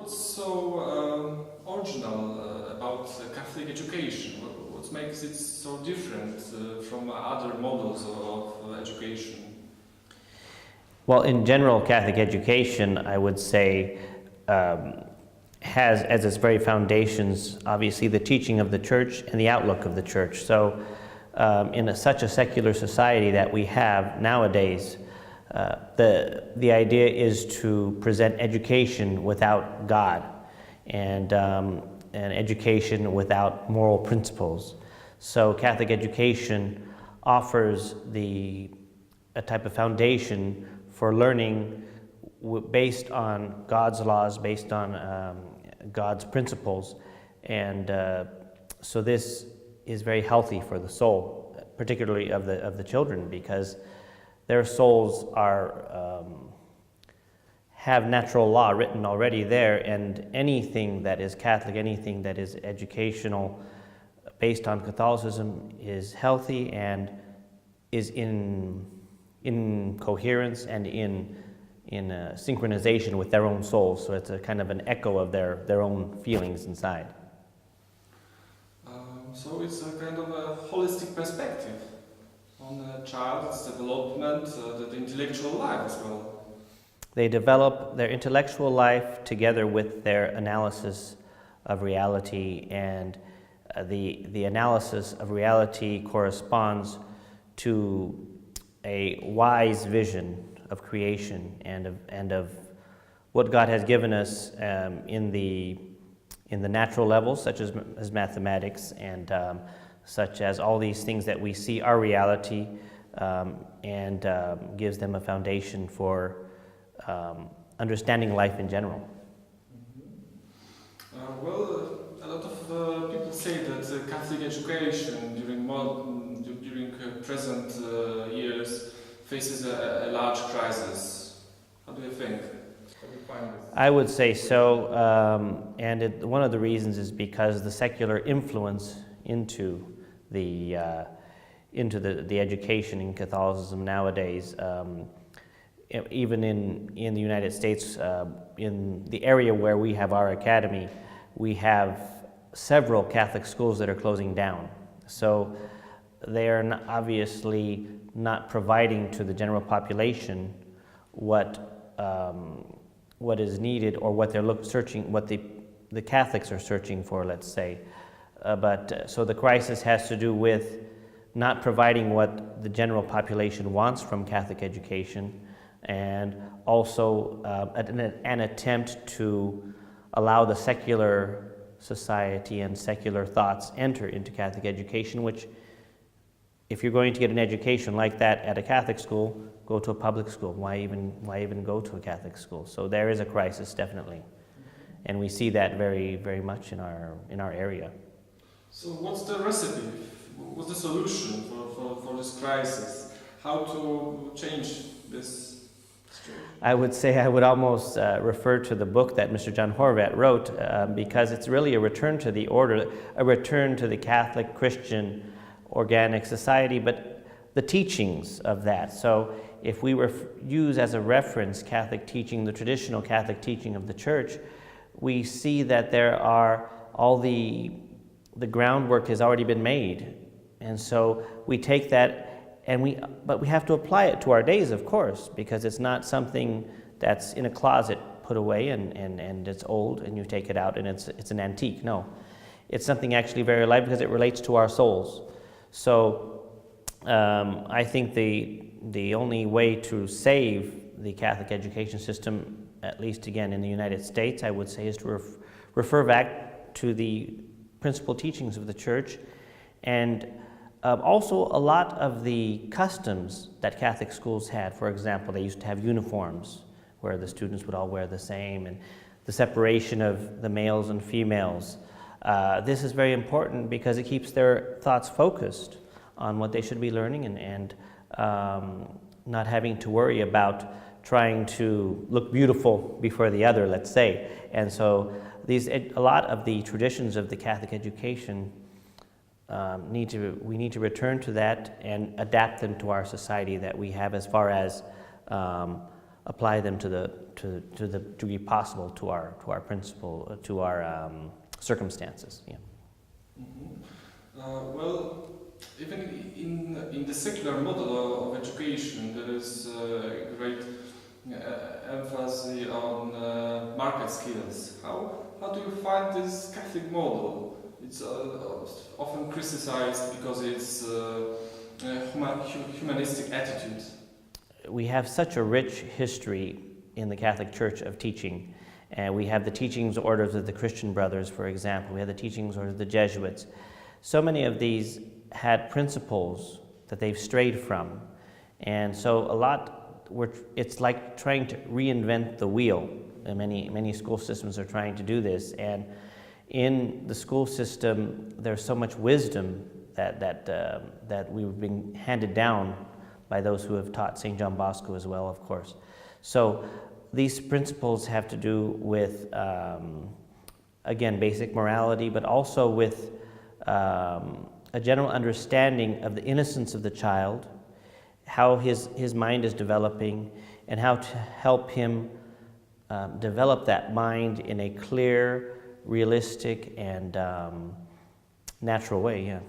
what's so original about Catholic education? What makes it so different from other models of education? Well, in general, Catholic education, I would say, has as its very foundations, obviously, the teaching of the Church and the outlook of the Church. So, in such a secular society that we have nowadays, the idea is to present education without God and education without moral principles. So, Catholic education offers a type of foundation for learning based on God's laws, based on God's principles, and so this is very healthy for the soul, particularly of the children, because their souls have natural law written already there, and anything that is Catholic, anything that is educational, based on Catholicism, is healthy and is in coherence and in synchronization with their own souls. So it's a kind of an echo of their own feelings inside. So it's a kind of a holistic perspective on a child's development, the intellectual life as well. They develop their intellectual life together with their analysis of reality, and the analysis of reality corresponds to a wise vision of creation and of what God has given us in the natural levels, such as mathematics and such as all these things that we see are reality, and gives them a foundation for understanding life in general. Well, a lot of people say that Catholic education during present years faces a large crisis. How do you think? How do you find this? I would say so, and one of the reasons is because the secular influence into the education in Catholicism nowadays, even in the United States, in the area where we have our academy, we have several Catholic schools that are closing down. So they are obviously not providing to the general population what is needed, or what they're searching, what the Catholics are searching for, let's say. So the crisis has to do with not providing what the general population wants from Catholic education, and also an attempt to allow the secular society and secular thoughts enter into Catholic education, which, if you're going to get an education like that at a Catholic school, go to a public school. Why even go to a Catholic school? So there is a crisis, definitely, and we see that very, very much in our area. So what's the recipe? What's the solution for this crisis? How to change this situation? I would say I would almost refer to the book that Mr. John Horvat wrote, because it's really a return to the order, a return to the Catholic Christian organic society, but the teachings of that. So if we use as a reference Catholic teaching, the traditional Catholic teaching of the Church, we see that there are all the groundwork has already been made. And so we take that, but we have to apply it to our days, of course, because it's not something that's in a closet put away and it's old and you take it out and it's an antique. No, it's something actually very alive because it relates to our souls. So I think the only way to save the Catholic education system, at least again in the United States, I would say, is to refer back to the principal teachings of the Church, and also a lot of the customs that Catholic schools had. For example, they used to have uniforms where the students would all wear the same, and the separation of the males and females. This is very important because it keeps their thoughts focused on what they should be learning, and not having to worry about trying to look beautiful before the other, let's say. And so a lot of the traditions of the Catholic education, we need to return to that and adapt them to our society that we have, as far as apply them to the degree possible to our principle, to our circumstances. Yeah. Well, even in the secular model of education, there is great emphasis on market skills. How do you find this Catholic model? It's often criticized because it's humanistic attitude. We have such a rich history in the Catholic Church of teaching. And we have the teachings orders of the Christian Brothers, for example. We have the teachings orders of the Jesuits. So many of these had principles that they've strayed from. And so a lot, it's like trying to reinvent the wheel. And many school systems are trying to do this. And in the school system, there's so much wisdom that we've been handed down by those who have taught St. John Bosco as well, of course. So these principles have to do with, again, basic morality, but also with a general understanding of the innocence of the child, how his mind is developing, and how to help him develop that mind in a clear, realistic, and natural way, yeah.